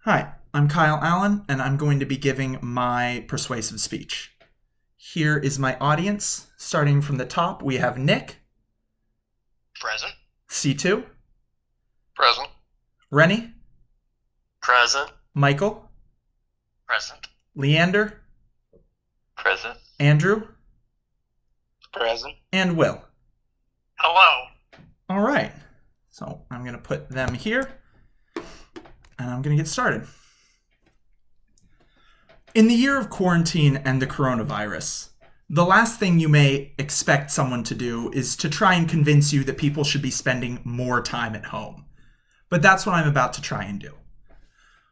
Hi, I'm Kyle Allen, and I'm going to be giving my persuasive speech. Here is my audience. Starting from the top, we have Nick, Present. C2, Present. Rennie, Present. Michael, Present. Leander, Present. Andrew, Present. and Will. Hello. All right, so I'm going to put them here, and I'm going to get started. In the year of quarantine and the coronavirus, the last thing you may expect someone to do is to try and convince you that people should be spending more time at home. But that's what I'm about to try and do.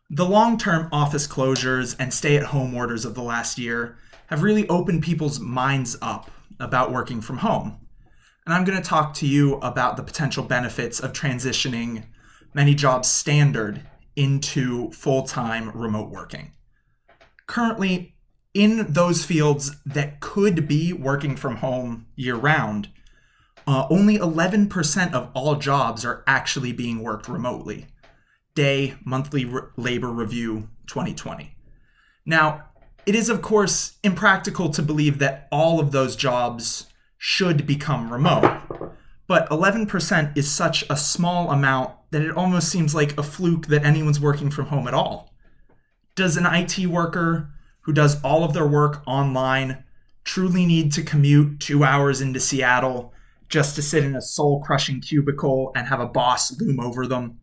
The long-term office closures and stay-at-home orders of the last year have really opened people's minds up about working from home. And I'm going to talk to you about the potential benefits of transitioning many jobs standard into full-time remote working. Currently, in those fields that could be working from home year-round, only 11% of all jobs are actually being worked remotely. Day Monthly Labor Review 2020. Now, it is of course impractical to believe that all of those jobs should become remote, but 11% is such a small amount that it almost seems like a fluke that anyone's working from home at all. Does an IT worker who does all of their work online truly need to commute 2 hours into Seattle just to sit in a soul-crushing cubicle and have a boss loom over them?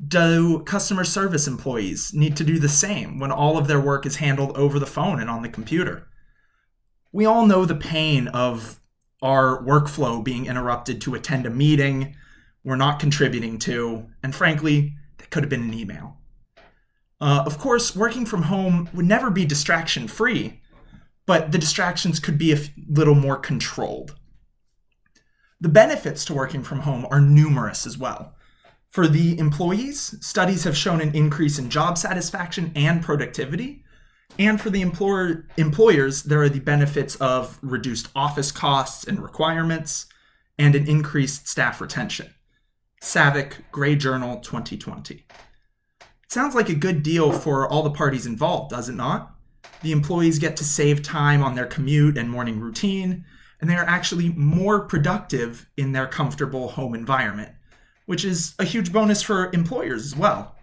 Do customer service employees need to do the same when all of their work is handled over the phone and on the computer? We all know the pain of our workflow being interrupted to attend a meeting we're not contributing to, and frankly, that could have been an email. Of course, working from home would never be distraction-free, but the distractions could be a little more controlled. The benefits to working from home are numerous as well. For the employees, studies have shown an increase in job satisfaction and productivity. And for the employers, there are the benefits of reduced office costs and requirements and an increased staff retention. Savick, Gray Journal 2020. It sounds like a good deal for all the parties involved, does it not? The employees get to save time on their commute and morning routine, and they are actually more productive in their comfortable home environment, which is a huge bonus for employers as well.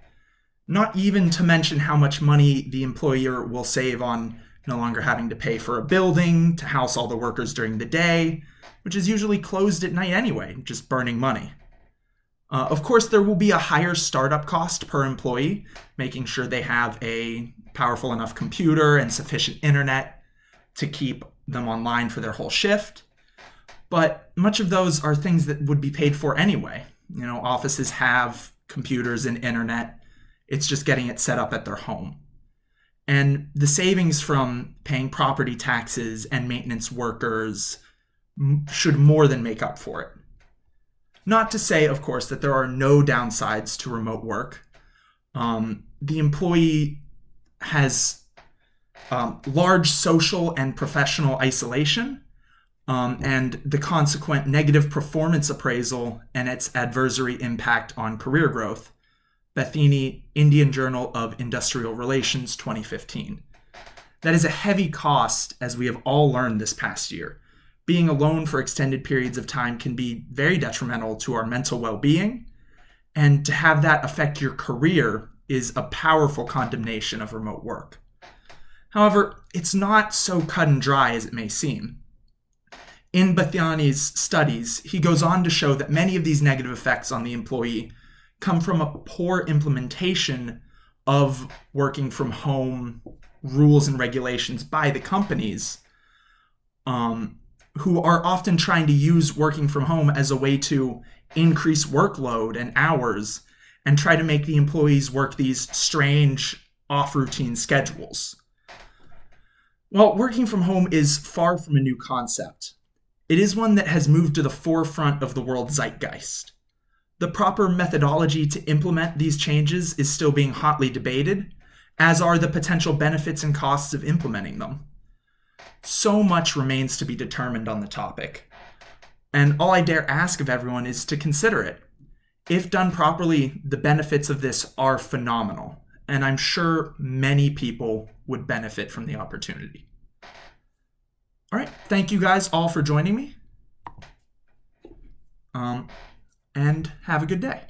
Not even to mention how much money the employer will save on no longer having to pay for a building to house all the workers during the day, which is usually closed at night anyway, just burning money. Of course, there will be a higher startup cost per employee, making sure they have a powerful enough computer and sufficient internet to keep them online for their whole shift. But much of those are things that would be paid for anyway. Offices have computers and internet. It's just getting it set up at their home. And the savings from paying property taxes and maintenance workers should more than make up for it. Not to say, of course, that there are no downsides to remote work. The employee has large social and professional isolation, and the consequent negative performance appraisal and its adversary impact on career growth. Bethany, Indian Journal of Industrial Relations, 2015. That is a heavy cost, as we have all learned this past year. Being alone for extended periods of time can be very detrimental to our mental well-being, and to have that affect your career is a powerful condemnation of remote work. However, it's not so cut and dry as it may seem. In Bethany's studies, he goes on to show that many of these negative effects on the employee come from a poor implementation of working from home rules and regulations by the companies, who are often trying to use working from home as a way to increase workload and hours and try to make the employees work these strange off-routine schedules. While working from home is far from a new concept, it is one that has moved to the forefront of the world zeitgeist. The proper methodology to implement these changes is still being hotly debated, as are the potential benefits and costs of implementing them. So much remains to be determined on the topic, and all I dare ask of everyone is to consider it. If done properly, the benefits of this are phenomenal, and I'm sure many people would benefit from the opportunity. All right, thank you guys all for joining me, and have a good day.